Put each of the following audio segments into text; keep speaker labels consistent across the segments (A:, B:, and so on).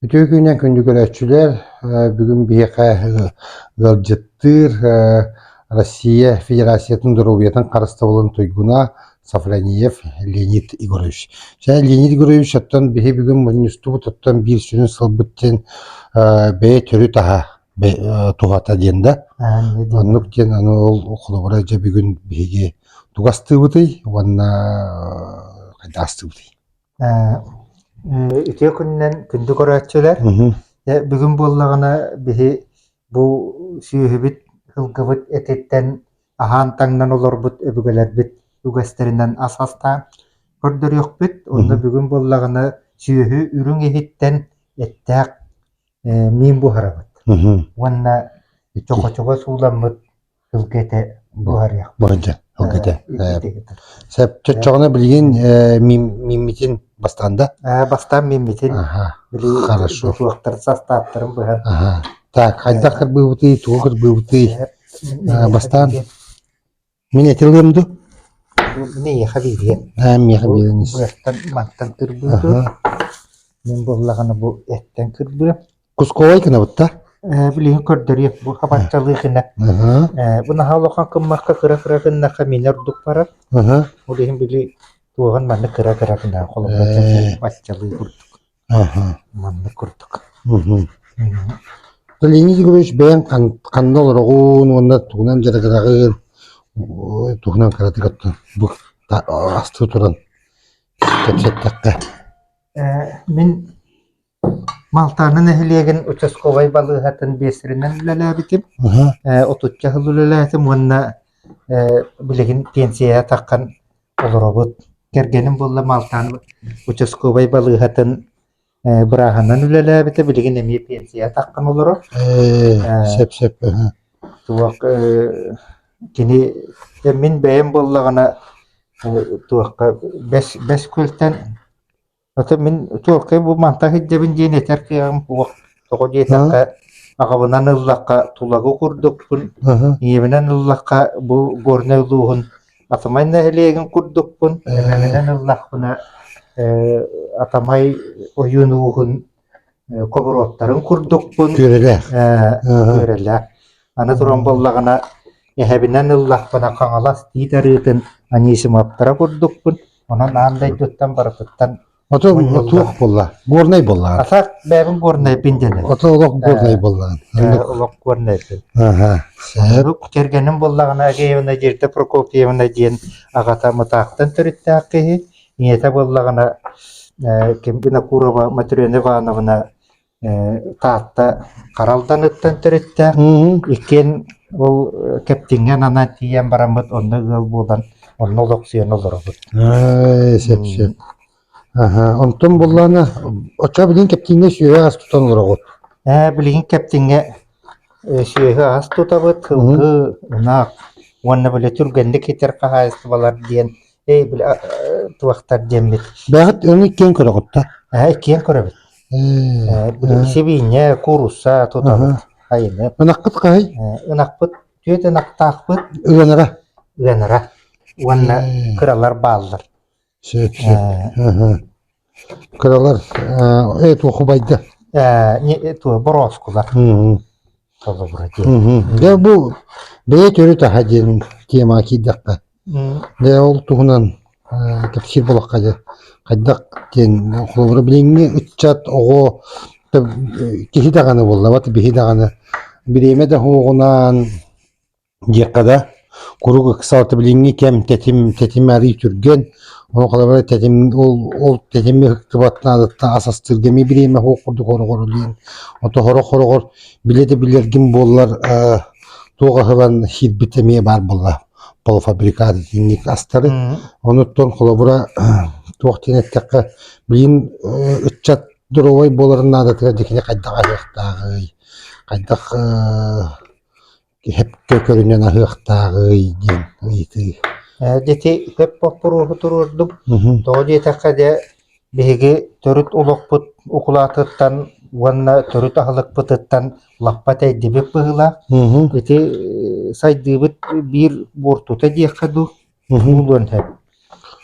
A: Bütün günden gündü görüşçüler bugün bir gılcıttır Россия Федерациясының Дұрубиятын қарысты болын тойгуна Сафраниев Леонид Игоревич. Және Леонид Игоревич оттан бихе бүгін мұнысту бұтыттан бір сүнін сылбыттен бәе түрі таға туғата денді. Аннық ден аны ол қолабыра жа бүгін бихеге туғасты бұтай, онына қайдасты бұтай.
B: Үтө күннен күндү көрөчүлөр. Бүгүн боллагана бихи бу сүйүбүт хылгыбыт этеттен ахан таңнан олорбут өбүгөлөрбүт үгөстеринен асаста көрдөрүөкбүт. Онда бүгүн боллагана сүйүхү үрүң эхиттен эттак мин бу харабыт. Онна чoko сууламмыт хылгете бу харыяк.
A: Бұрынча хылгете. Сәп чөтчоғына білген миммитин бастанда?
B: Бастан миммитин.
A: Хорошо.
B: Туақтар састаптырым бұғар.
A: Так, айдақыр бұйбыты, туғыр бұйбыты бастан. Мен әтелгемді?
B: Мен ехабирен.
A: Мен ехабирен.
B: Бұғаттан мақтан кірбүйді. Мен болағаны бұл әттен кірбі.
A: Кусковай кіна бұтта?
B: Білейін көрдірек бұл қабатчалығы кіна. Бұны хаулақан кыммаққа қыра-қыра кіна қаминер ұдық барар. Олейін білей туған манны қыра-қыра кіна қолымда батчалығы күрдік. Манны күрдік.
A: Леонид Игоревич бәйін қанды олар оғын, онда туғынан жарағырағын, туғынан қараты қаттын. Бұл асты тұран. Кәпсет таққа.
B: Мен Малтанын эхилеген участковай балыгатын бесиринен үлеләбитим. Отутча хыл үлеләбитим. Онна билеген пенсия таққан олоробут. Кергенім болла Малтаны участковай балыгатын бұрағынан үлеләбитим. Билеген эме пенсия таққан олороб.
A: Сеп.
B: Туақ кені мен бәйім боллағына туаққа бәс көлтен Ата мен туаққа бұл манта хиджабын дейін етер киям бұқ тоғы дейтаққа ағабынан ұллаққа тулағы құрдықпын, емінен ұллаққа бұл горны ұлуғын атамайна әлеген құрдықпын, емінен ұллақпына атамай ойын ұғын көбіроттарын құрдықпын. Көрелі. Аны тұран боллағына әбінен ұллақпына қаңалас дейдәрігін анесім аптыра құрдықпын. Онан андай дүттен барыптан
A: Ото туох болла, горнай болла.
B: Атак бәбин горнай биндене.
A: Ото олок горнай болла.
B: Олок горнай. Сәрук кергенем боллагына гейвна жерде Прокопьевна ден агата мытактан төрүттө акы. Ниете боллагына Кембина Курова Матрена Ивановна таатта каралдан ыттан төрүттө. Икен ол кептинген ана тиен барамыт онда гыл болдан. Онда олок сүйен олоробут.
A: Сеп. Онтон болланы оча билин кептинге сүйе ас тутан олорогот.
B: Билин кептинге сүйе ас тутабыт кылгы унак. Онна биле түргенде кетер кахайсты балар диен. Биле туактар дембит.
A: Бәгат өны кен көрөгөттө.
B: Кен көрөбүт. Биле себине курусса тутабыт. Хайны.
A: Унаккыт кай?
B: Унакпыт, түйөт унактакпыт.
A: Ыгынара.
B: Онна кыралар баалдар.
A: Сеп. Кыралар тухубайды.
B: Туа бороскулар.
A: Де бу бeye төрү тахадин тема кидакка. Де ол тугунан кепсир болакка кайдак тен холбор билеңге үтчат ого кихи даганы болла бат бихи даганы биреме да хугунан жекада куругу кысалты билеңге кем тетим ари түрген Onu kadar tedim ol tedimi hıktıbatına adıtta asastırgemi bireyme hokurdu korugoruluyun. Oto horogor bilergin bollar tuğa hıvan hidbitemeye bar bolla. Bol fabrikat dinlik astarı. Onu ton kolabura tuğa tenettekka bilin ütçat durovay boların adıtıra dikine kaydak ayıqtağıy. Kaydak hep kököründen ayıqtağıy diyen.
B: Deti hep popuru tururdum. Toğdi takade bege törüt ulokput okulatırtan wanna törüt ahlıkpıtıttan lappatay dibip bıhıla. Deti saydibit bir bortuta diyekadu ulun hep.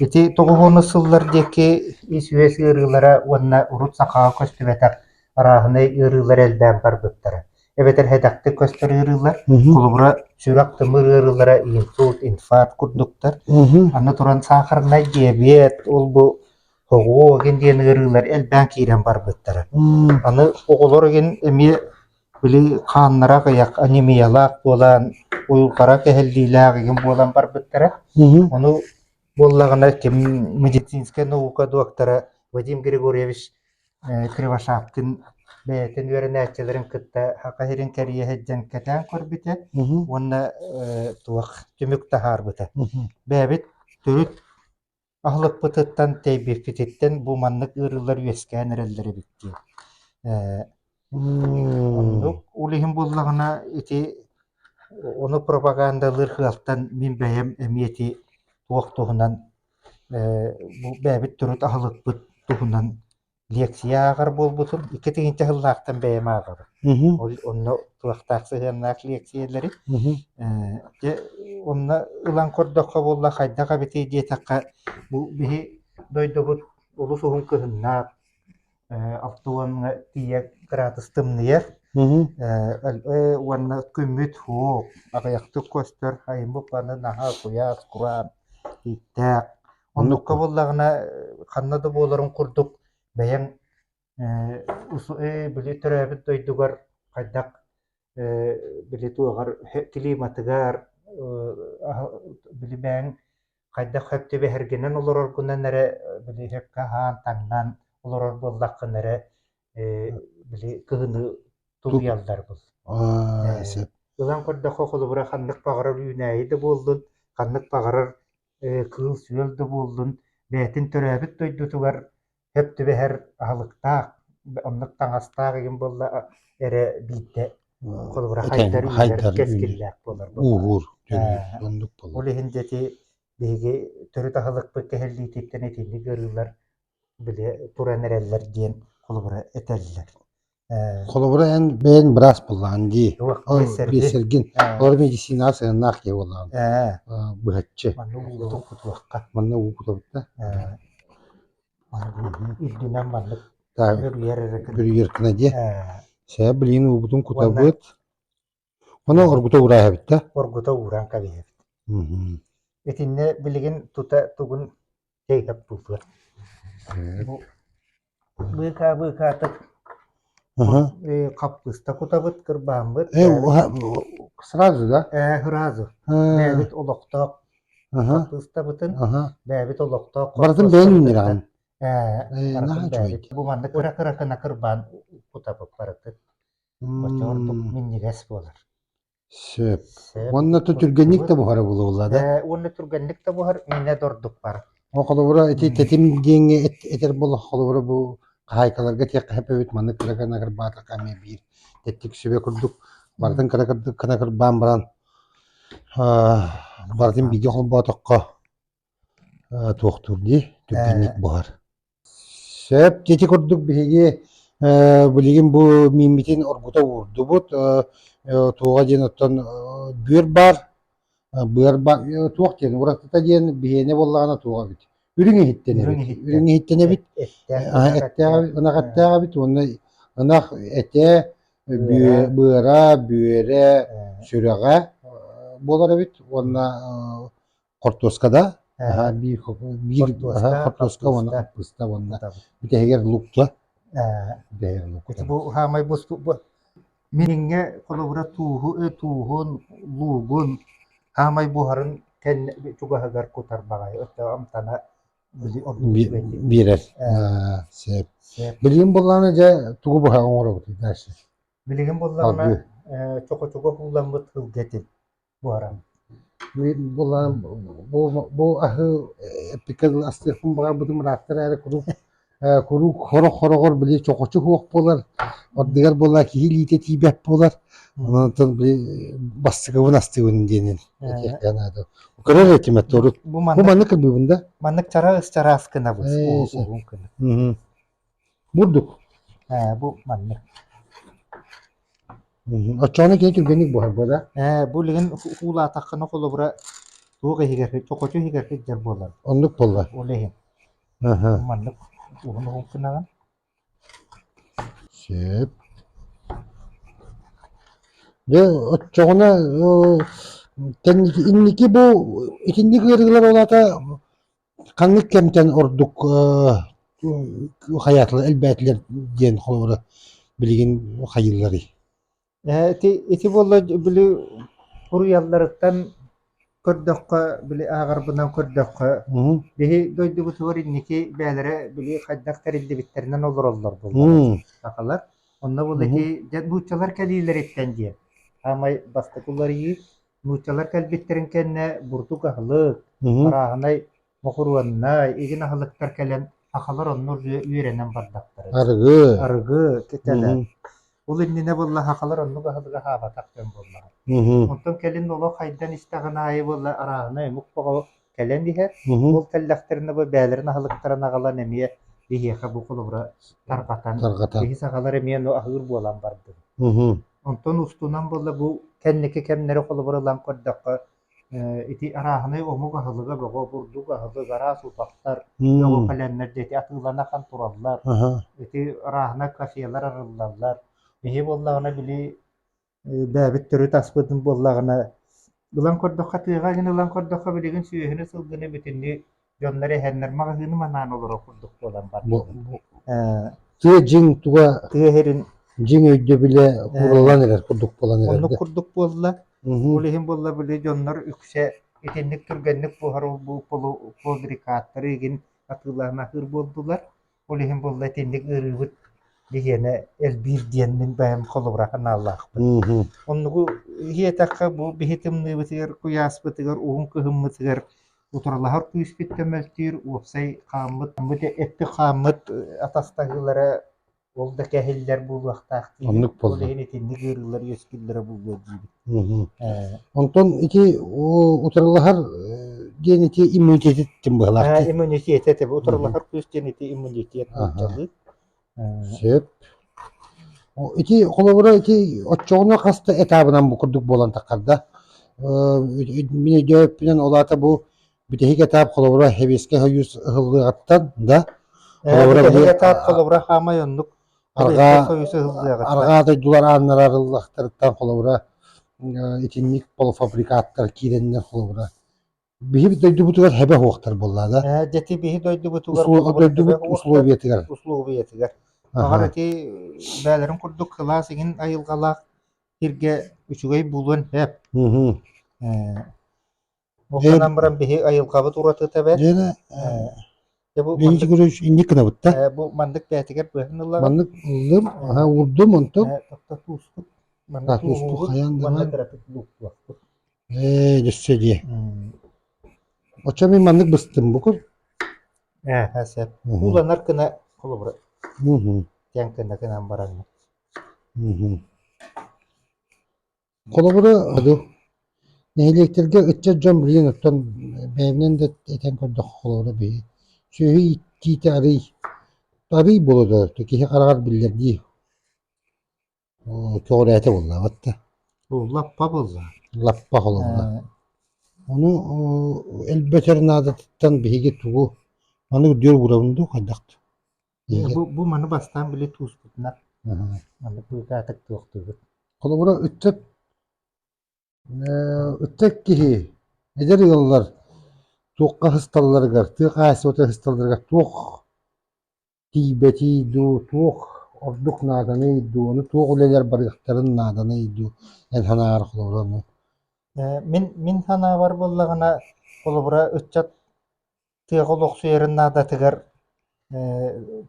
B: Deti toğu sıllar deki isüye sığırılara wanna urut sakağa köstübetak arahına ırılar elden barbuttara. Evet hedakti köster ırılar.
A: Hı hı.
B: Kulubura sürak tımır ırılara insult, infarkt kurduktar.
A: Hı hı.
B: Anna turan sakarna diyabet ol bu hoğu gendiyen ırılar elden kiren barbuttara. Anı oğulor gen emi bili kanlara kayak anemiyalak bolan uyukara kehelliler gen bolan barbuttara.
A: Hı hı.
B: Onu bollagana kim медицинская наука доктора Вадим Григорьевич Кривошапкин бәйтен вернәчеләрен кытта хакаһирин кәрие һәҗҗән кәтән корбите
A: Hı hı.
B: онна туак төмүк тахар бите
A: Hı hı.
B: бәбит төрүт ахлык бытыттан тәйбифитеттен бу маннык ырылар үескән эрелләре битти онну улиһин боллагана ити оны пропагандалыр хыалтан мин бәйем эмиети туак туһунан бу бәбит төрүт ахлык туһунан лекциягар болбутун икки тигинче хыллаактан бәйем агар
A: Hı hı.
B: ол онно туактааксыгыннаак лекциялери
A: Hı hı.
B: же онна ылан кордокко болла хайдака бити диетакка бу биһи дойдобут улус уһун кыһыннаак алтуанга тиек градустымныер
A: Hı hı.
B: уанна күмүт хуок агаяктык көстөр хайымбу паны наха куяс куран иттээк оннукка боллагына ханнады буоларын курдук бэйэң били төрөбүт дойдугар хайдак били туагар климатыгар били бэйэң хайдак хөптүбе хергенен олорор кунан эре били хөпка хаан таңнан олорор боллаккын эре били кыһыны тулуялдар бул
A: Сеп.
B: ылан көрдөхө холубура ханнык багарар үүнээйи да буолдун ханнык багарар кыыл сүөл да буолдун бээтин төрөөбүт дойдутугар хөптүбэһэр аһылыктаах оннук таҥастаах иһин болла эре биитте холубура хайдар үүнэр кескиллээх болар
A: Uğur. Onduk bolu.
B: ол иһин дети биһиги төрүт аһылыкпыт кэһэллиититтэн этинник ырыылар биле туран эрэллэр диэн холубура этэллэр
A: Kolobura en ben bras bulan di.
B: Yok,
A: O
B: besergi.
A: besergin. Or medisina sığınak ya olan. Bıhatçı.
B: манну уутун кутуакка
A: Manna uğutabıtta.
B: илдинен маннык
A: Tabi.
B: өрүеререкин
A: Bir yırkına diye. Saya bilin uğutun kutabıt. Ona orguta uğraya bitti.
B: оргута ууран кабиһэбит этинне билигин тута тугун кейхеп булдуар быыкаатык капкыста кутабыт кырбаамбыт
A: Сразу, да?
B: Сразу бэбит олоктоок капкыстабытын бэбит олоктоок
A: Бартын бэйэн үннеран.
B: бу маннык кыра-кыракына кырбаан кутабыт барытыт очоордук миннигес болар
A: Söp. Onunla tütürgenlik de buharı bulu da.
B: Онны турганник та буһар мине дордук бар.
A: O kolobura eti tetim denge eter bulu kolobura bu haykalarga tek hep evet manı kıra nakır batı kame bir tettik sübe kurduk. Bardın kıra kırdık kına kır bambaran. Bardın bilgi kol batakka tuğtur di tütürgenlik buhar. Söp teti kurduk bihigi buligin bu mimitin orguta vurdu but tuğa jenottan büyür bar tuğ diyen uğraştıta diyen bihene bollağına tuğa bit. Ürüne hittene bit. Ürüne hittene bit. Ona kattağa bit. Ona ete bıra büyere süreğe bolara bit. Ona kortoskada bir kortoska ona kapısta ona bir de heger lukta.
B: Bu hamay bu minge kolobura tuğun lugun hamay buharın ken juga hagar kutar bagay öte amtana
A: birer sep bilgin bollana ja tugu buha ngoro dersi
B: bilgin bollana çoko kullanmıt hılgetin buharan
A: bu ahı pikal aslı hum bagar budum raktır ara kuru horo bili çokoçu huok bolar ordigar bolar ki hilite tibep bolar ondan bir bastıgı nastıgın diyenin kanada o kadar etimet doğru bu manlık bu bunda
B: manlık çara askına bu
A: Vurduk
B: bu manlık
A: açağına genç organik bu arada
B: bu ligin hula takını kolubura tuğu higer çokoçu higer higer bolar
A: onluk bolar
B: o ligin manlık onu kınagan
A: Söp. De çoğuna kendiki inniki bu ikinci kırgılar olata kanlık kemten orduk hayatlı elbetler diyen kolları bilgin hayırları.
B: Iti bolla bili huruyallarıktan kördökka bili ağarbından kördökka
A: Hı.
B: bihi doydu bu tuvar inniki bälere bili kaddak terildi bitterinden olur ollar bullar.
A: Hı.
B: Akalar. Onna
A: Hı.
B: buldaki nuçalar keliler etten diye. Amay bastıkulları yiyip nuçalar kelbitterin kenne burdu kahlık.
A: Hı.
B: Arağınay mokurvanay egin ahılıktar kelen akalar onur üyrenen bardakları.
A: Argı.
B: Argı keteler.
A: Hı.
B: Ul innine bolla hakalar onnu kahlıga hava takten bolla.
A: Hı.
B: Ondan kelin dolu haydan istagana ayı bolla arağınay mukbağa kelen diher.
A: Hı.
B: Ol tellakterine bu bälerin ahılıktarına agalar nemiye dihiye bu kulubra tarqatan.
A: Targatan.
B: Bihi sakalar emiye no ahır bolan bardı.
A: Hı.
B: Ondan ustunan bolla bu kenneki kemleri kulubra lan koddakka iti arahını omuk ahılıga bogo burdu ahılı gara sutaklar. Yogo
A: Hı.
B: kalenler deti atılana kan turallar.
A: Aha.
B: Iti arahına kafiyeler arırlarlar. Bihi bolla ona bili bäbit törü taspıdın bollagına ulan koddakka tığga gine ulan koddakka biligin süyehini sılgını bitinni jonları henner magazini manan olur okurduk bolan bardı.
A: Bu tığ cin tuğa
B: Tığherin
A: cin öydü bile kurulan erer kurduk bulan
B: onu
A: ererde.
B: kurduk bolla.
A: Hı hı.
B: Ulihin bolla bili jonlar ükse itinlik türgenlik bu haru bu polu podrikatları gin atılana hır boldular. Ulihin bolla itinlik ırıbıt diyene el bir diyenin benim kolu bırakan Allah.
A: Hı hı.
B: Onu hiyetakka bu bihitimni bitir kuyas bitir uğun kıhım bitir uturalahar kuyus bittemeltir upsay kamıt kamıt etti kamıt atastagılara olda kehiller bu vaxtaqti
A: Onluk boldu.
B: olehini tindi gırılar yöskillere bu gibi.
A: Hı hı. Ondan iki o utaralahar diyen iki immuniteti tim bıhlaktı.
B: İmmunitete tabi uturalahar kuyus geneti immunitet
A: Aha.
B: bulcalı.
A: Söp. O iki kolabora iki oçoğuna kastı etabından bu kurduk bolan takarda. Mine dövüp bilen olata bu bütehik etap kolabora heveske yüz hıllı attan da kolabora
B: Bir
A: bir
B: de tap kolabra hamayonluk.
A: arga
B: Koyusu hızlı yağıtlar.
A: arga da dular anlar arıllaktarıktan kolabora itinlik polo fabrikatlar kirenler kolabora. Bir de bu tugar hebe hoqtar bollada.
B: Jeti bihi doydu bu tugar
A: Uslu dördü bu uslubiyetigar.
B: uslubiyetigar.
A: Aha.
B: Agarati bälerin kurduk kılas egin ayılgalak hirge üçügey bulun hep.
A: Hı hı.
B: Muhtanan biran bihi ayılgabı turatı teber.
A: Jene
B: Bu
A: birinci
B: mandık
A: görüş indik kınabıtta.
B: bu mandık bätiger bıhınıllaga.
A: Manlık ıldım. Aha vurdum ondan.
B: Takta tuusput. Mandık
A: Tahtus
B: tuusput.
A: tuhayan da
B: Mandık
A: var.
B: grafik luktu.
A: Düşse diye. Oça bir manlık bıstım bu kur.
B: Hasep.
A: Hı hı.
B: Ulanar kına kulubra.
A: Hı hı.
B: Yang kena kena barang.
A: Hı hı. Kolabora adı. Nehilektirge ıtça cam bilin ottan bevnen de eten koyduk kolabora bir. Şöyle itti arı. Arı buludu. Teki karar bilir diye. O tuğrete valla batta.
B: Bu lappa bulza.
A: Lappa kolabora. Onu elbeter nadattan bihige tuğu. Onu diyor buramında kaydaktı.
B: Bu mana bastan bile tuusputnar.
A: Aha.
B: Mana bu katak tuuqtu.
A: Kolabora öttek kihi. Eder yollar. Tuğqa hıstalları gar. Tuğqa asota hıstalları gar. Tuğ tibeti du tuğ orduk nadanı du. Onu tuğ uleler barıqtarın nadanı du. El hanar kolabora.
B: Min hana var bollagana kolobra ötchat tiğolok suyerin nada tigar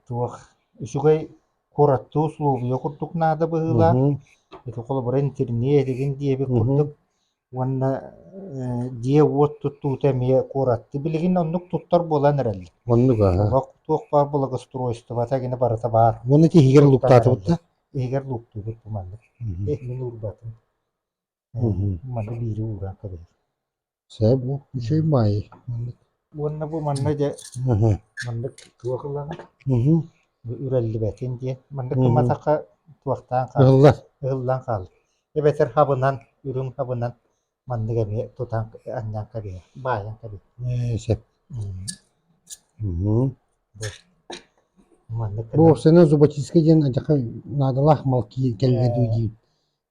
B: tuğüşügey kurattu uslubu yokurduk nada bıhıla. Itu kolobra interniye edegin diye bir kurduk. Wanna diye wot tuttu temiye kurattu. Biligin onnuk tuttar bolan herhalde.
A: Onu ga.
B: Bak tuğ var bolaga stroystu. Bata gine barata var.
A: Onu ti higer luktatı butta.
B: Eger luktu bu mandı. Min urbatın. Mandı biri uğran kadar.
A: Saya bu bir şey mai.
B: Wanna bu manna je mandık tuğakılan ürelli betin diye. Mandık mataka tuğaktan kal.
A: Allah.
B: Ihıllan kal. Beter habınan, ürün habınan mandık emi tutan anyan kabi. Bayan kabi.
A: Neyse.
B: Маннык
A: Bu sene Zubatiske diyen acaka nadalak malki gelgedi diyeyim.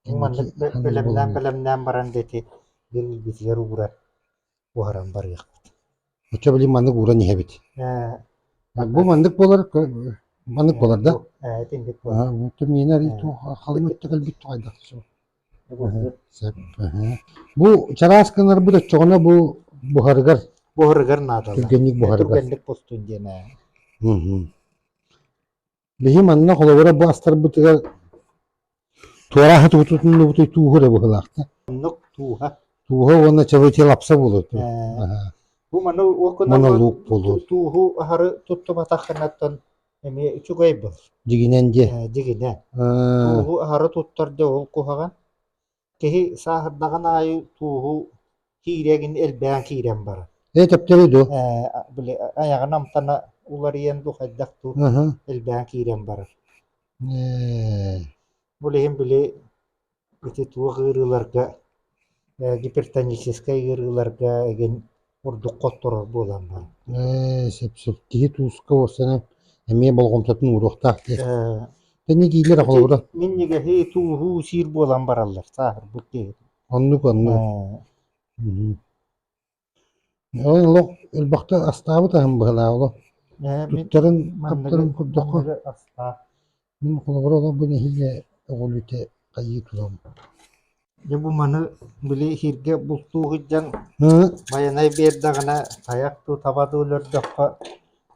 B: маннык бөлемнән баран дети бир битигер угра уharан бар як.
A: Uça bileyim mandık uğra niye bit. Bu mandık bolar, mandık bolar da.
B: Тиндик бар.
A: Bu tüm yener itu halın ötte gel bit ayda. Sep. Bu çaraskınlar bu da çoğuna bu buhargar.
B: Бохоргар надала.
A: Türgenlik buhargar.
B: Түргенлек постун дена.
A: Bihim anna kolabora bu astar bu tıgar tuara hatu tutun bu tuğura bu hılakta.
B: Маннык туха.
A: Tuğha ona çabıtı lapsa bulur.
B: Бу мана окуна
A: Monolog bulur.
B: туху ахары тутту батахнаттан эми чугай бул.
A: Diginen de.
B: Дигине. Туху ахары туттарды ол кухаган. Кеһи сахырдаган айы туху хирегин элбән хирен бар.
A: Tepteli do.
B: Биле аягын амтана улар ен ду хайдакту элбән хирен бар. Булем биле бите тугы гырыларга гипертонический гырыларга ген урдук котторор болан бар.
A: Sep. Tigi tuzka o sene emeğe balgom tatın uğruqta. Ben ne giyilir akıllı.
B: Min nege he tuğu sir bolan barallar sahır bu değil.
A: Anlık. Oğlum elbakta astabı da hem bıhla oğlum. Tutların kaptarın kurduqu. Min kulağır oğlum bu nehiyle oğlute kayı tulam.
B: Ya bu manı bile hirge bultuğu hıccan bayanay bir dağına ayak tu tabada olurdukka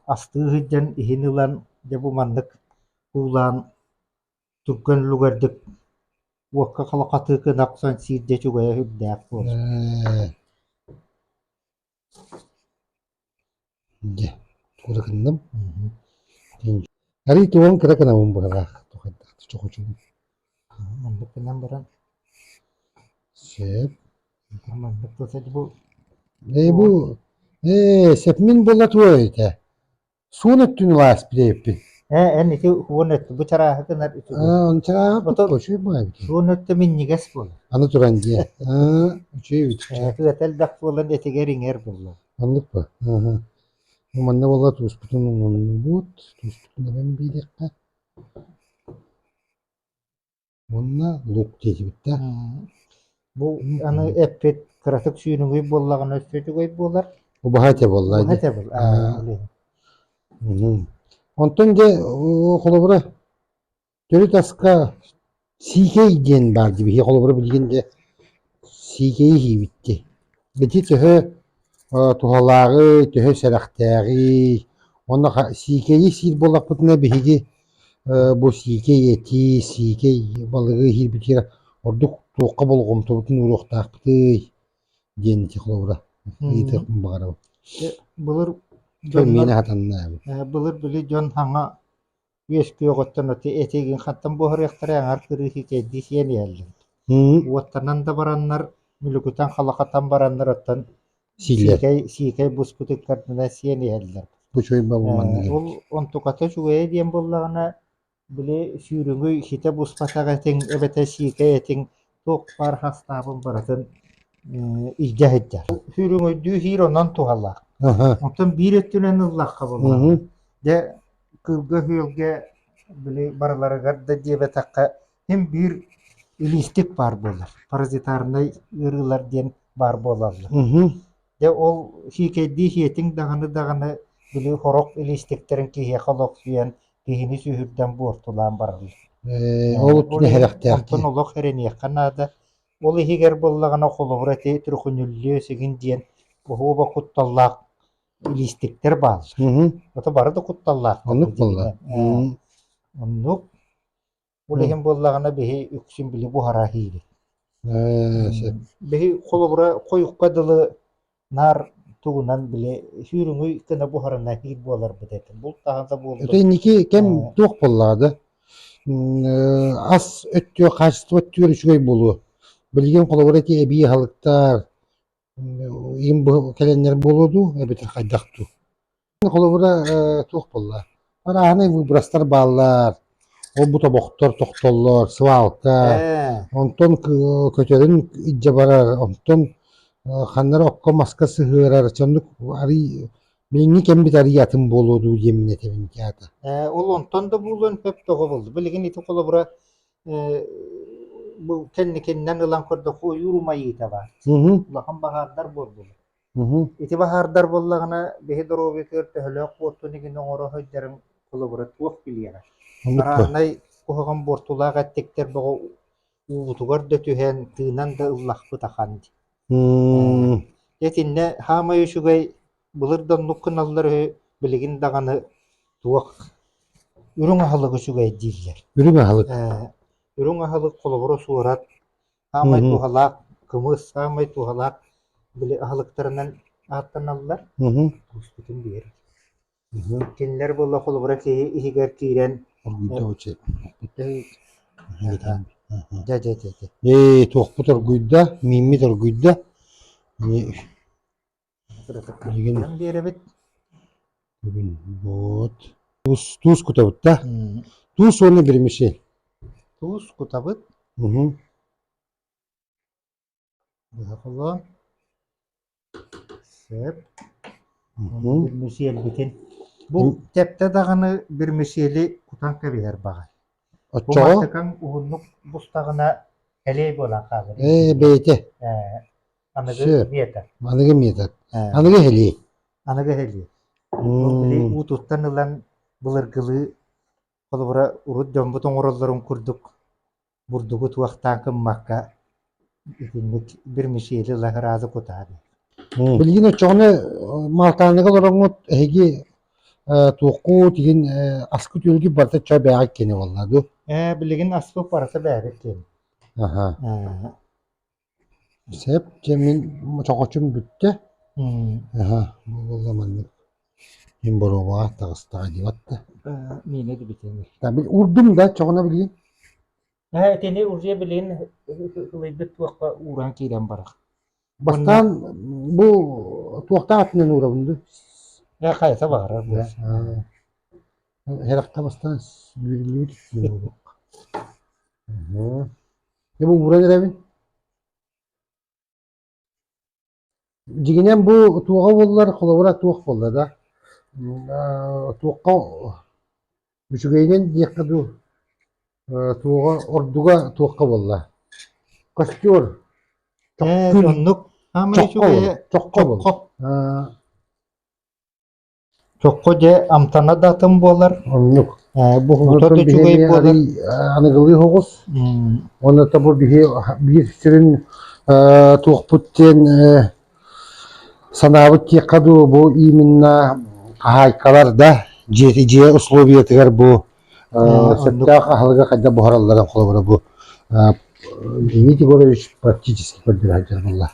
B: astığı hıccan ihin ulan ya bu manlık ulan Türkön lugardık vakka kalakatı kınaksan sirde çugaya hübdek olsun.
A: De. Tuğra kındım. Hari tuğum kira kına umbara. Çok uçum.
B: Manlık kınan baran.
A: Sep.
B: Manlık da sadece bu.
A: Bu. Sep min bolla tuğra ite. Suun öttün vas bile yapın.
B: En iti hunet bu çara hakınar itu.
A: Onun çara koşuyor mu abi?
B: Hunet de min nigas bol.
A: Anı turan diye. Uçuyor.
B: Tugatel dak bolan etegerin er bolan.
A: Anlık mı? Bu manna valla tusputun onun bu. Tusputun da ben bir dakika. Bununla luk diye bitti.
B: Bu anı epet kıratık suyunu koyup bollağına üstüne koyup bollar.
A: Bu bahate vallahi.
B: Bahate bol.
A: Ondan de o kolabora dörü taska CK diyen vardı bir kolabora bilginde CK'yi hi bitti. Beti tühü tuhaları, tühü seraktari. Onda CK'yi sil bolak putuna bihigi bu CK eti, CK balığı hi bitir. Orduk tuğqa bolğum tubutun uruq taqtı diyen ti kolabora. İyi tıqım bağırı.
B: Bulur
A: Meni hatanna abi.
B: Bulur bili jon hanga Yeski yoğuttan öte etegin hattan bu hırıqtara yangar kırı hikaydi siyen yerli. Uvattanan da baranlar, mülüküten halakatan baranlar ötten sikay busputuk kartına siyen yerler.
A: Bu çoğun babamın.
B: Ol on tukata şuaya diyen bollağına bile sürüngü hite buspatağa etin, ebete sikay etin tok par hastabın baratın icah edder. Sürüngü dü hir ondan tuhallak. Ondan bir ettünen ıllak kabul. De kılgı hülge bile baralara garda diye takka hem bir ilistik var bolar. Parazitarına ırılar diyen var bolarlar. De ol hikaydi hiyetin dağını bile horok ilistiklerin kihe kalok suyan kihini sühürden bortulan bararlar.
A: Olu tüne herekte.
B: Ondan olok hereni yakanada. Olu higer bollağına kolobratı türkünüllüğü sigin diyen bu huba kuttallak ilistikler bağlı. Ota barı da kuttallak.
A: Anlık bolla.
B: Anlık. Ulehin bollağına behi üksün bili bu hara hili. Behi kolobra koyuk kadılı nar tuğunan bile hürünü kına bu harana hil bolar bedetin. Bu tahanda boldu.
A: Öte niki kem tuğ bolladı. As öttüyor, kaçtı öttüyor şuy bulu. Bilgen kolobra ki ebi halıktar им bu kelenler boludu, ebetir kaydaktu. Kolobra tuğ bolla. Arahane bu brastar ballar. O bu tabaktar toktollar, sıvalka. Ondan kötörün icce barar. Ondan kanlara okka maska sığırar. Çanduk ari Benim kem bir tarihiyatım boludu yemin etemin kağıda.
B: Ol onton da bulun hep togo buldu. Bilgin iti kola bura bu kendi kendinden ılan korda koy yurmayı ite var.
A: Hı hı.
B: Ulağın bahardar boldu.
A: Hı hı.
B: İti bahardar bollağına behi dorobi körte hölök bortu nigin oğra höjderin kola bura tuğuk biliyana.
A: Anlık bu.
B: Aranay kuhağın bortulağa ettikler boğu uğutugar dötühen tığınan da ıllaq bu takandı.
A: Hmm.
B: Yetinne hama şugay bulurdan nukkun alları bilgin dağını tuğuk ürün ahalığı şugay diller.
A: Ürün ahalık.
B: Ürün ahalığı kolabora suğrat
A: Hı
B: hamay
A: hı.
B: tuhalak kımız hamay tuhalak bile ahalıklarından attan alırlar.
A: Hı hı.
B: Bütün bir yer.
A: Hı hı.
B: Kinler bolla kolabora ki ihiger kiren
A: Guyda o şey. Tohbu tor guyda, mimmi tor guyda. Ne Ligin-
B: bir yere bit.
A: bugün bot. Tuz kutabıt da. Tuz sonra bir şey.
B: Tuz kutabıt.
A: Hı hı.
B: Bakalım. Sep.
A: Hı hı.
B: Bir müsiyel bitin. Bu tepte dağını bir müsiyeli kutanka bir yer bağır. Bu
A: Açağı.
B: mantıkan uhunluk bustağına heley bolan kalır.
A: Beyti.
B: Anıgı
A: Şu.
B: miyete.
A: Anıgı mıydı? Anıgı heli.
B: Anıgı heley. Bu bili ututtanılan bılırgılı kolubura urut dömbütün oralların kurduk. Burdugu tuaktan kımmakka itinlik bir müsiyeli lahırazı kutadı.
A: Bilgin açağını maltanıga orangut hegi tuğku tigin askı tülgü barta çay beğak kene vallahi.
B: Biligin asbı parası bärik ki.
A: Aha. Sep cemin çoğaçım bütte. Aha. Vallahi manlık. Hem boroba tağısta divatta.
B: Mine de biteni.
A: Tabi urdum da çoğuna bileyim.
B: Teni urje bilin hılaybet tuakka uğran kiren barak.
A: Bastan bu tuğakta atından uğrabındı.
B: Kaysa bağırar bu.
A: Her hafta bastan yürüyüp tutuyor. Ya bu uğran evin. Jiginen bu tuğga bollar, kolabora tuğak bollar da. Tuğga Üçügeyden diyekadu tuğga orduga tuğga bollar. Kostyor. Çok
B: Onluk ama
A: çok
B: şu
A: bol.
B: be
A: Çok bol.
B: çok de amtana datım bolar.
A: Onluk.
B: Bu
A: Onu
B: huta da
A: bir
B: çugay bolar.
A: anıgılı hoğuz. Onu da bu bir sürün tuğputten sanabı diyekadu bu iminna haykalar da ciye uslubiyetigar bu сәттә хаһалга кайда бухараллардан холобра бу Леонид Егорович практически подбиратель булла.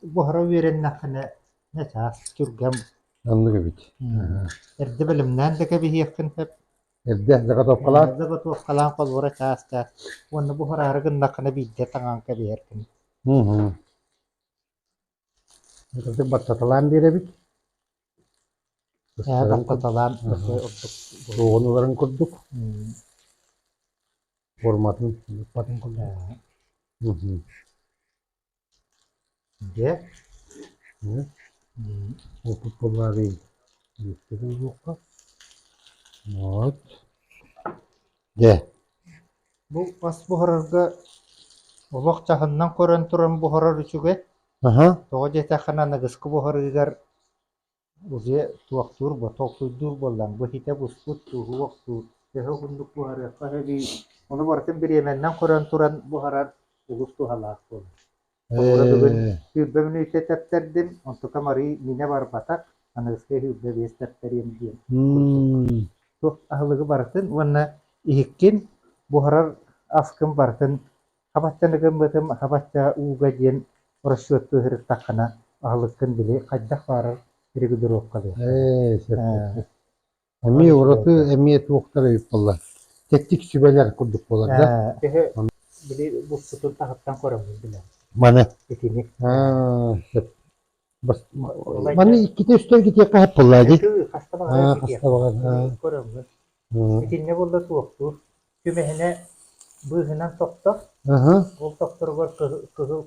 B: Bu hara veren nakane ne tas türgem.
A: Anlık bit.
B: Erde bilimden de ke bir yakın hep.
A: Evde zakat topkalar.
B: Zaga tu kalan kol vara tas ta. Onu bu hara argın nakane bir de tangan ke bir yakın.
A: Hı hı. Zaten battatalan bir bit.
B: Battatalan.
A: Soğunuların kurduk. Formatın kurduk. Hı hı.
B: De.
A: O futbolları gösterir yok. Evet. De.
B: Bu pas bu hararga olak cahından koran turan bu harar üçüge.
A: Aha.
B: Toğa jeta kana nagıskı bu harargar uze tuaktur bu toktur bollan bu hite bu sput tu waktu deho hunduk bu harar kahebi onu barten bir yemenden koran turan bu harar ulus tu halak bol. Sonra bugün hübbemini ise tepterdim. Untuk kamari mine var batak. Anagıskı hübbe bir tepteriyim diye. Tuh ahlığı barten wana ihikkin bu harar askım barten habatça nagam batam habatça ugajen orasyotu hirit takana ahlıkın bile kajdak varar biri guduruk kalıyor.
A: Emi orası emniyet muhtar eyüp valla. Teknik şubeler kurduk bolar da.
B: Bili bu sütun tahaptan koramız bile.
A: Mana?
B: Etini.
A: Bas, mana kita üstel git yakka hep bolladı.
B: Hasta bakar.
A: Hasta bakar.
B: Koramız. Etini bolda tuoktur. Kümehine bu hınan toktok. Ol toktor var kızıl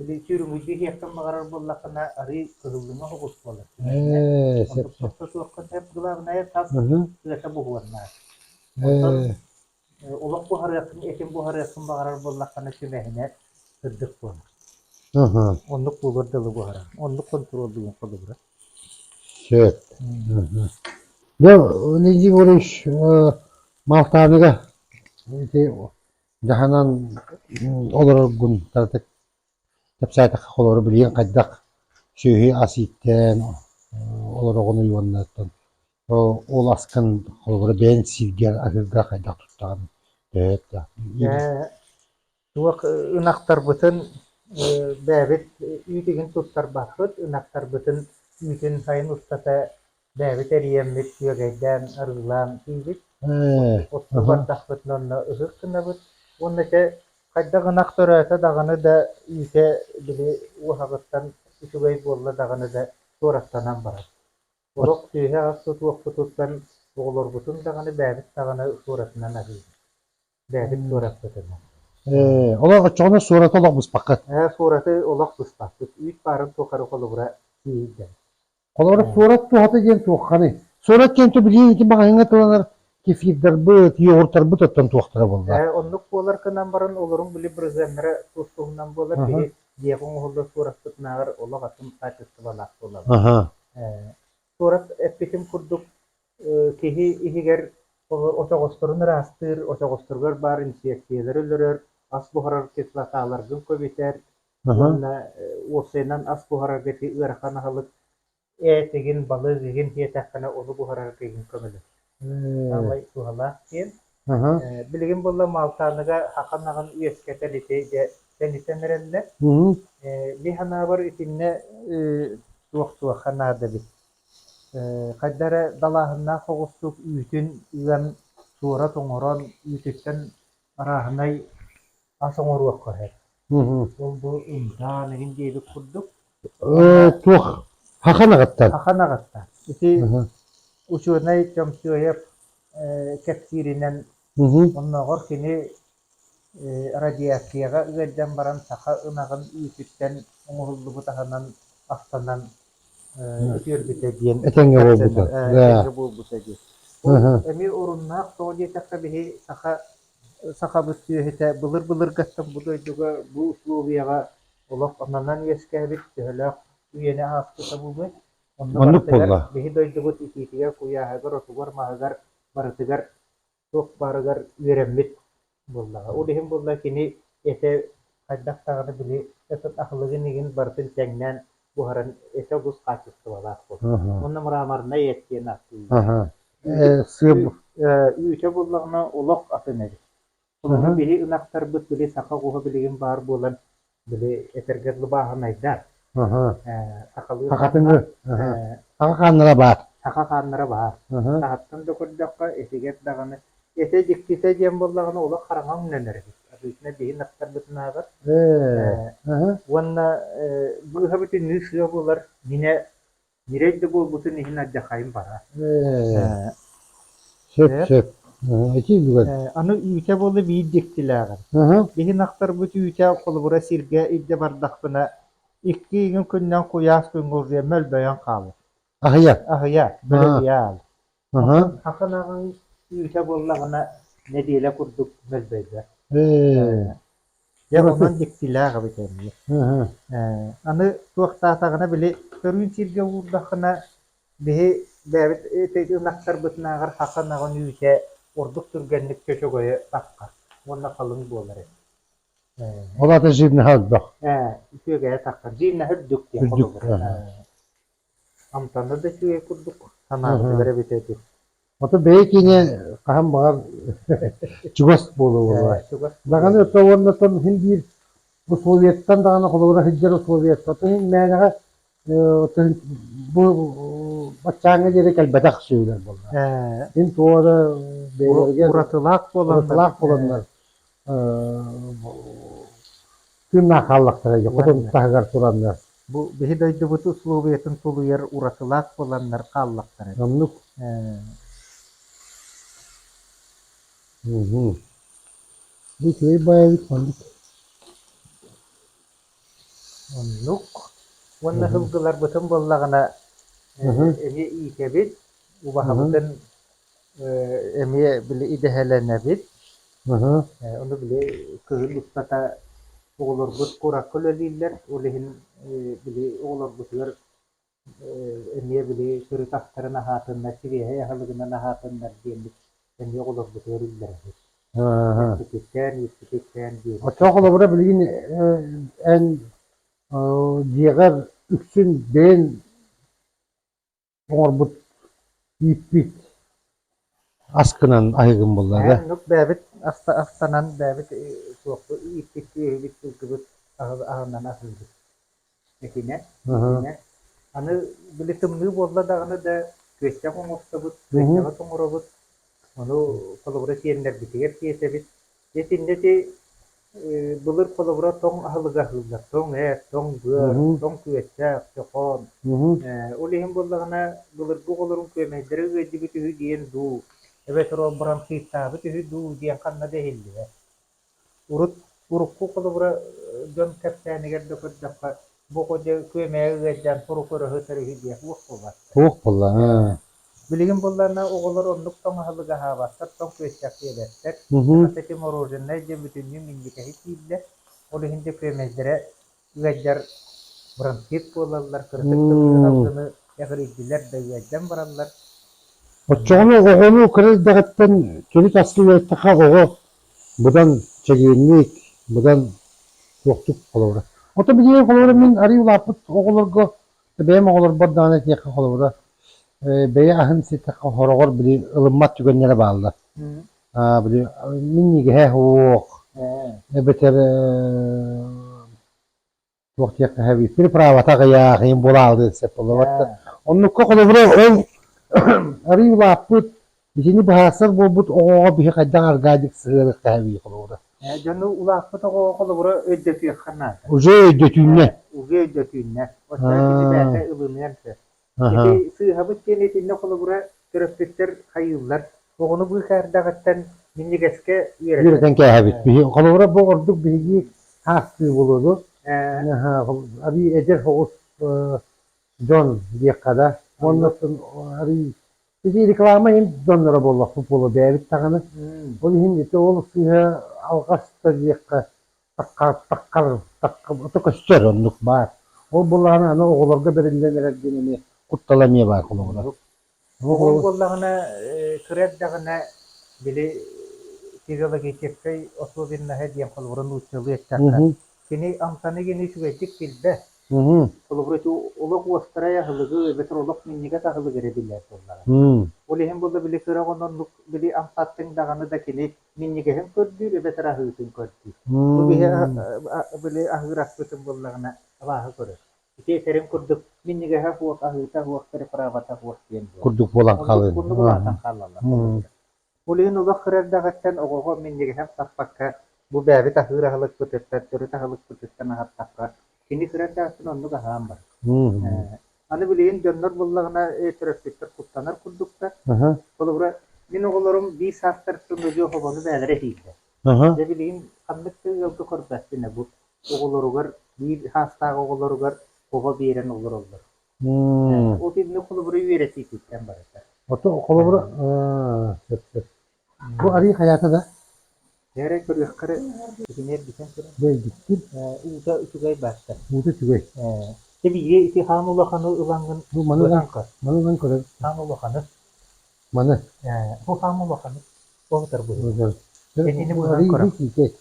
B: Bili çürümücü yakın mağarar bollakına arı kızıldığına hukus bolar.
A: Sep
B: Ondan
A: sep.
B: sonra soğukkan hep gılavına tas
A: Hı hı.
B: güleşe buhuvanlar. Ondan
A: Ee,
B: olak buhar yakın, ekin buhar yakın mağarar bollakına tümehine kırdık bolar.
A: hı hı.
B: Onluk bulur dalı buhara. Onluk kontrol duyun kolu bura.
A: Sep. Hı hı. Ya öyle vuruş maltanıga şey jahanan olur gün tartık tepsayta olur bilyen kaddak şöhi asitten olur onu yuvanlardan o olaskan olur ben silger ahırda kaddak tuttan evet ya
B: Tuak ınaktar bütün bäbit üýtigin tuttar bakıt ınaktar bütün üýtün sayın ustata bäbit eriyemmit ýögeyden arılan kiýdik. Otlu
A: aha
B: bardak bütün onna ıhık kınabıt. Ondaça kadda ınaktar öte dağını da üýte bili uhagattan üsügey bolla dağını da sorastanan barar. Olok tüýhe as tutuak tututtan oğlor bütün dağını bäbit dağını sorasından arıydı. Bäbit sorak bütün.
A: olar açığına surat olakmış fakat
B: Suratı olak bıspaktık. Üç barın tokarı kolu bura siyizden.
A: olar surat tuhatı gen tuğkanı surat gen tu bilyen ki bana hınga tuğanar kefirder bıt yoğurtar bıt attan tuğaktara bollar
B: Onluk bolar kınan barın olurun bili bir zemre tustuğundan bolar
A: Aha.
B: biri diyeğin oğulda surat tutnağır olak atın saçıstı balak bolar.
A: aha
B: Surat epitim kurduk kihi ihiger oçagosturun rastır, oçagosturgar bar insiyaksiyeler ölürür, as buharar kislatalargın köbiter,
A: aha
B: Onunla osenan as buharar geti ırkana halık etegin balığı gigin yetakana onu buharar gigin kömülür. Ama suhala diyen.
A: aha
B: Bilgin bolla maltanıga hakanağın üyesketelite de senitenlerinde
A: hı
B: bir hana var itinne tuğ hana da bir. Kaddara dalahına hoğustuk üytün üyen surat oŋoron üytükten arahanay asoŋor wakkoher.
A: hı
B: Ol bu imkanigin diýip kurduk.
A: tuh hakana gattar
B: Hakana gatta. Iti
A: aha
B: uçunay çomsuyoyap kepsirinen
A: hı
B: onna gor kini radiasiyaga ügedden baran saka ınagın üytükten oŋuruldu bu tahanan astanan ütürbite diyen
A: etenge bolbuta
B: etenge bolbuta diyen.
A: aha
B: Emir orunnaaq soğudiye takka bihi saka büstühete bılır bılır gattan bu doyduga bu uslubiyaga olak ananan yeskebit töhölök üyene askıta buldu. Onda
A: Onluk
B: barıtıgar
A: bolla.
B: bihi doydugu tititiga kuyahagar otugar mahagar barıtıgar çok barıgar üyeremmit bollaga. O dihim bolla kini ete kaddak tağını bili etet ahlıgı nigin barıtın tengnen buharan ete buz kaçıstı balak bol.
A: aha
B: Onda muramarına yetkiyen askı.
A: aha sığ
B: Üýte bollagına olak atynedy.
A: Aha.
B: Onu biri ınaktar bit biri saka goha biligin bar bolan biri etergetli bahanayda.
A: aha
B: Sakalı
A: hakatını aha hakanlara bak
B: saka kanlara bar.
A: aha
B: Sahattan dokurdakka eteget dagany ete dikkite diyen bollagına olak karaňa ünlenir. Adysyna biri naktar bitin agar.
A: aha
B: Wanna bu habitin nüsüyor bolar yine Nireyde bu bütün ihin adjakayım bara.
A: şep şep eti dugar
B: Anı üýte bolly bir diktiläger.
A: aha
B: Bihi naktar bu üýte kolbura sirge idde bardakpına iki gün künden kuyas gün gurdiye mölbeýän kaly.
A: ahya
B: Ahya, böyle
A: Aha.
B: ýal.
A: aha
B: Hakanağın üýte bollagına ne diýle kurduk mölbeýde. Ya
A: Burası.
B: ondan diktiläger biteni.
A: aha
B: Anı tuaqtatagına bile körün sirge vurdakına bihi bäbit ete naktar bitnagar hakanağın üýte orduk türgenlik köşegoýa takkar. Onda kalın bolar.
A: ola da jibni hazbak
B: Şöyle takkar. Dinle hüddük diye
A: Hüddük,
B: kolu var.
A: aha.
B: Amtanda da şöyle kurduk.
A: Aha.
B: Sanarı göre bitedi.
A: ota beyek yine kaham bağır çugos bolu var Dağını ötüyorlar son hindi bu Sovyet'ten dağını kolora hicr Sovyet. Otun menaga bu başçanga dere kelbedak söyler bunlar. Hin tuğada beylerge
B: Uratılak
A: uratılak olanlar. Künna kallıklara kodum tahgar turanlar.
B: Bu bihi daydı bu Sovyet'in tulu yer uratılak olanlar kallıktır.
A: Namluk. Bir köy bayağı bir kondik.
B: Onluk. Wonna hılgılar bütün bollagana emi ikebit. Ubahabıtın emiye bile idehelenebit. Onu bile kızıl ustata oğulur gut kurakol ölüller. Olehin bile oğulur gutlar emiye bile sürü tahtarına hatınlar, siriye yahalıgına hatınlar diyenlik. Emiye oğulur gut ölüller. Yetiştikten diye.
A: O çok olur bilgin en diğer üksün ben orbut ipit askınan aygın bunlar.
B: Nuk babit astanan babit suatu ipit bit kebut ahından ahıldı. Nekine. Anı bile tümlü bolla da anı da köşe komostabut, köşe komorobut. Onu kolaborasyenler bitiyor diyesebit. Yetinde ki bulur kolabora tong ahılıga ahıllar. Tong bör, tong köşe, çokon. Olihim bollagana bulur bu olurun kömeydere ödü bütühü diyen du. Evet o buram kitabı bütühü du diyen kanna dehildi. Urukku kolabora dön kaptanıger dokut dakika. Bu koca kömeye ödden porukora höteri diye var.
A: Bullar.
B: Biligin bollarına oğullar onluk tong ahılıga havastar, tong köşe ederler. Ateti morojunna je bütünlü minnike hiç ille. Olihin de kömeydere ödder buram kit bolallar, kırtık halkını yakır iddiler de ödden barallar.
A: Oçoğunu oğunu kırız dağıttan çelik aslı vertaka oğu budan çegirinlik, budan yoktuk kolora. Ota biliyor kolora min arı ulapıt oğulurgu benim oğulur bardanet yakın kolora. Beye ahın sitaka horogor bili ılımmat tükenlere bağlı. Bili minnigi he hoğuk. Beter waktu yakın hevi. Bir pravata kaya kayın bola aldı sepolavat. Onun kolora o arı ulapıt Bisini bahasar bobut oğa bir kadar argadik sığırı kahve kolora.
B: Canı ulakpıta kolabora ödetiyor kanat.
A: Uca ödetünne.
B: Uge ödetünne. O şarkını bende ılımyansa. Peki sığhabıt genetinde kolabora töröptükler hayırlar. Onu bu kardağıttan minnigeske verir.
A: Birden kahve. Kolora bu orduk bilgi hastı bulurdu. Abi eder hoğuz John diye kadar. Ondan sonra arı Bizi reklama hem donlara bolla futbolu beğenip takını. O hindi de olup ya algasta diyekka takkar otokasçer onluk var. O bollağına ana oğullarda berinden genini kuttalamaya var kolumda.
B: O bollağına kıraddağına bile sigala geçirkay otu binna hediyen kolumda uçalı ettakka. Seni amsanı geni sürecek bilde. Kolaboratu olak wastaraya hılıgı beter olak minniga tahılı gerebilirler onlara. Olihem bolda bile kıra ondan bile amsattın dağını da kini minniga hem kördü beter ahıtın kördü. Bu bile ahırak bütün bollağına avahı körür. İki terim kurduk minniga ha huak ahıta huak tere pravata huak diyen.
A: Kurduk bolan kalın.
B: Kurduk bolan kalın. Olihem olak kırar dağıttan oğuğa minniga hem sapakka bu bäbi tahıra hılık pıtıttan törü tahılık pıtıttan ahattakka. Kini kıracaksın onu da hambar. Anı bileyin dönler bollağına töröptükler kutlanır kurdukta. Kolubra min oğullarım bir saatler sürmüzü hobanı bädere hildi. Ne bileyin kanlık da yolda korbasına bu. Oğullarıgar bir hasta oğullarıgar hoba biren oğullar olur. O dilini kolubra üyereti kitken barıklar.
A: Oto kolubra bu arı hayatı da
B: Yere körüyor kare dinler diken kere.
A: Bel gitti.
B: Uta ütügay bastı.
A: Uta tügey.
B: Tabi ye iti hanula kanı ılangın.
A: Bu manılan kore.
B: Hanula kanı.
A: Manı.
B: Bu hanula kanı. O kadar bu.
A: Ini bu arı hiç ki.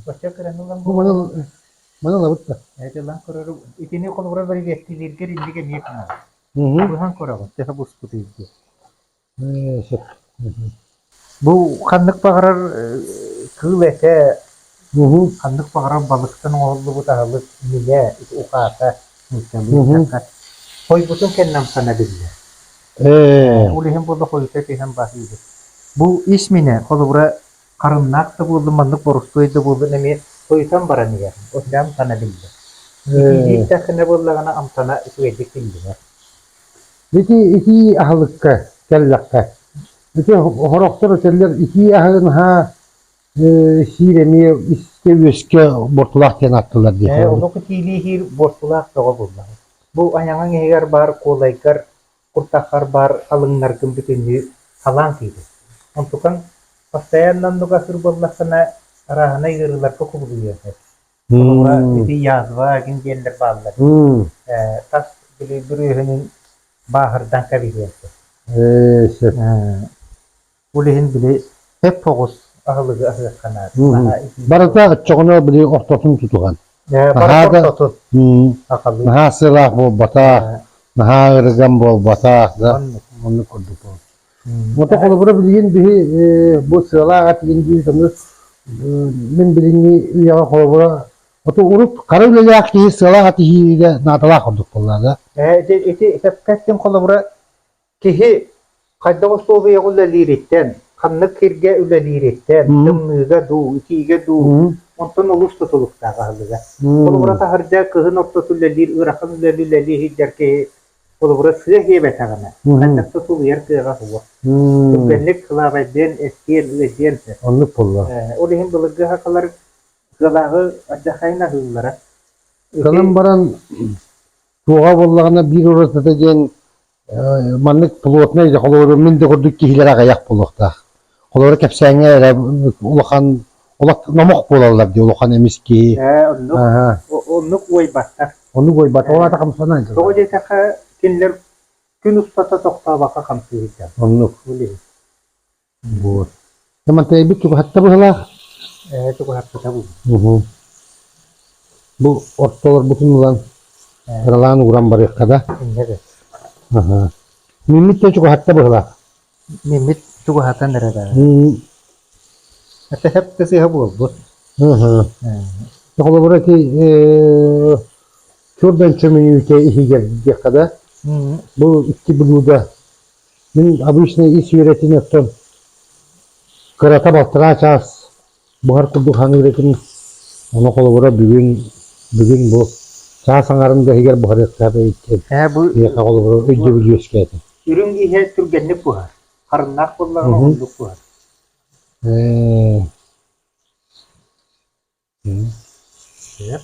B: Başka kere nulan
A: Bu manı lavut da.
B: lan kore itini konu bura bari vekti dirger indike niye kana. Bu han kore var. Teha bus putu idi. Bu kanlık bağırar kıvete kanlık bağırar balıktan oldu bu dağlık mile ukata mükemmel. Koy bütün kendim sana bildi. Ulihim burada koysa hem bahiydi. Bu ismine kolubura karınnak da buldu manlık borustoyu da buldu nemi koysan baranı yer. O sen sana bildi. İlk takına bullağına amtana sürecek bildi.
A: İki ahlıkka kellakka. Bütün horoktor öteller iki ahın ha Hiremi iske üske bortulak diyen attılar diye.
B: Onu kutili hir bortulak dağa bullar. Bu ayaŋaŋ eger bar kolaykar kurtakar bar alınlar kım bütünlüğü halan kıydı. Ontukan pastayandan da hır bollasana arahana yığırlar çok buluyor. Sonra bir yazva gün gelir bağlar. Tas bile bürüğünün bahırdan kabiyesi.
A: Şey.
B: Ulehin bile hep fokus ahılığı ahılığı kanar.
A: Barata çoğunu bile ortasını tutukan.
B: Bara kortotun. Akalı.
A: Naha sılah bol batak. Naha ırgan bol batak da. Onu kurduk. Mata kolu bura bilgin bihi bu sıralar at indi sanır. Min bilingi üyaga kolu bura. Oto urup karı yak diye sıralar at iyi de natala kurduk bunlarda.
B: Eti hep kettin kolu bura kihi kadda o soğuya yolla liretten. Kanlık kirge üle liretten. Tımnıga du, ikiga du. Ondan olus tutuluk da kahlıga. Kolu bura taharca kıhın ortasıyla lir, ırakın üle hidder ki kolu bura sığa hebe tağına. Kanlık tutul yer kığa huwa. Tükenlik kılavayden eskiyen üleyen.
A: Onu pulla.
B: Olihin bılıgı hakalar kılağı acakayna hızlara.
A: Kanın baran tuğa bollağına bir orası da gen manlık pulotna ide kolu min de kurduk ki hilere ayak bulukta. Kolu kepsenge ulakan ulak namok bolarlar diye ulakan emiski.
B: Onluk oy batta.
A: Onu koy bat. Ona da kamsana.
B: Togo jetaka kinler gün ustata tokta baka kamsıyacak.
A: Onu
B: Oli.
A: bu. Teman tey bir çok hatta bu hala.
B: Togo hatta tabu.
A: Bu ortalar bütün ulan karalan uğran bari kada.
B: Evet.
A: Mimit de çok hatta bu hala.
B: Mimit togo hatta nerede? Hatta hep kesi habu oldu.
A: Kalau berarti şuradan çömünü ülkeye işi geldiği kadar bu iki buluda min abisne iş üretim yaptım. Kereta bastıra çaz. Buhar kudu hangi üretim onu kalau berarti bugün bu çaz sangarında higer buhar yaptı için.
B: Bu
A: Ya kalau berarti önce biliyoruz ki.
B: ürün ihe türgenlik buhar. Karnak kullanma olduk buhar. Ya.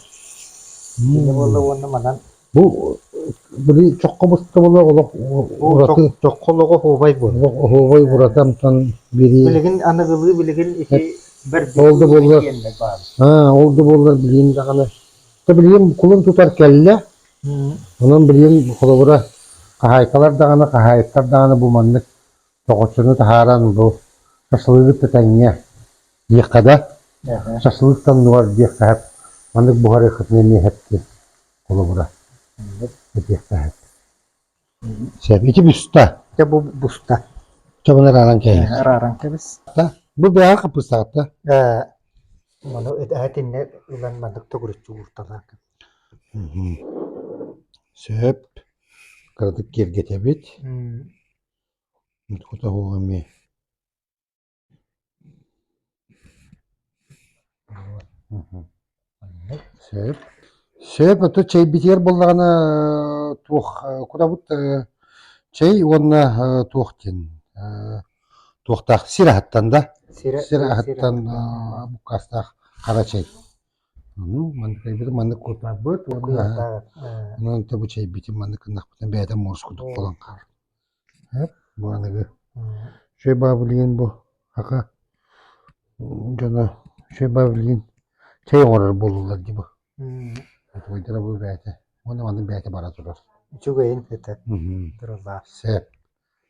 B: Ini bollu manan.
A: Bu beli çok kabuslu bolu orası
B: Çok kologo hobay bu.
A: Hovay buradan tan biri
B: Biligin anagılı biligin iki bir
A: oldu bollar. Oldu bollar bileyim dağını. Da bileyim kulun tutar kelle. Onun bileyim kolabora kahaykalar dağını kahayaklar dağını bu manlık tokoçunu taharan bu şaşılığı tetenge yıkada şaşılıktan duvar diye hep manlık bu hareketini ne hepti kolabora diye hep. Sebab itu busta.
B: Ya bu busta.
A: Coba nerang kayak.
B: Rarang kebis.
A: Bu bir hak pusat.
B: Mano edahatinne ulan mandık togurus çuğurtalak.
A: Sebab karadık gergetebit. Kota hoğami. Sebab itu çay bitiyor bollağına tuh kudabut çay ona tuhtin. Tuhtak sirahattan da. Sirahattan bu kastak kara çay. Mandık bir mandık kutabut. Onun tabu çay bitim mandık kındak biten bir adam mors kuduk falan kar. Hep bu anıgı. Şey babiliğin bu. Haka. Cana şey babiliğin çay orar bolurlar gibi. Koydura bu beyte. Onda mandık beyte bara durur.
B: Çok iyi fete. Dururlar.
A: Sep.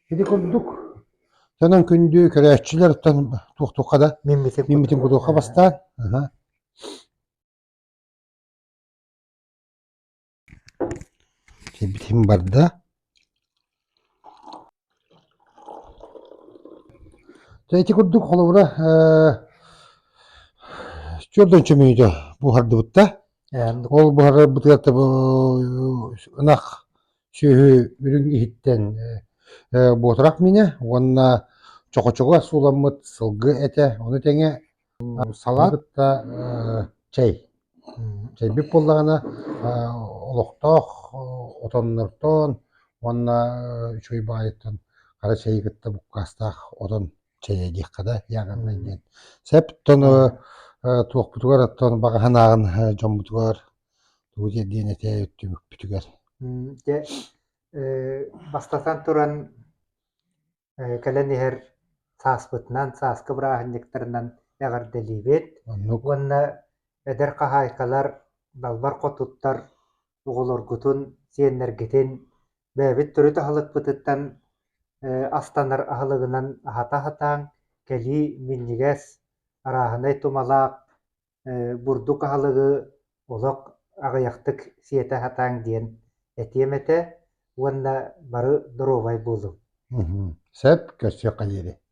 A: Şimdi kurduk. Canan kündü köreççiler tutan tuhtukada. Mimmitin kuduka bastan. Şey bitim barda. Iti kurduk kolubura. Jordan çömüydü bu hardı butta. Ol bu hardı butta bu ınak şöhü ürüngi hitten bu oturak mine. Onna çoğu sulamıt sılgı ete. Onu tenge salat da çay. Çay bir pollağına oloqtoq otonlarton. Onna çoy bayıttın. Kara çayı gıtta bu kastaq oton чәйдик када ягыннан ген. Сәп тоны туокпутугар оттон багаханаагын жомбутугар тугузе денете өттүмүк бүтүгер.
B: Те бастатан туран кэлэн иһэр сааспытынан сааскы бырааһынньыктарынан эҕэрдэлиибит.
A: Оннук
B: Уонна эдэр хаһаайкалар балбар хотуттар уголоргутун сиэннэргитин бэбит төрүт аһылыкпытыттан астанар аһылыгынан аһата-аһатааң кэлии минньигэс арааһынай тумалаах бурдук аһылыгы олох аҕыйахтык сиэтэ аһатааң диэн этиэмэтэ уонна бары доровай буолум.
A: Сәп көссө калери.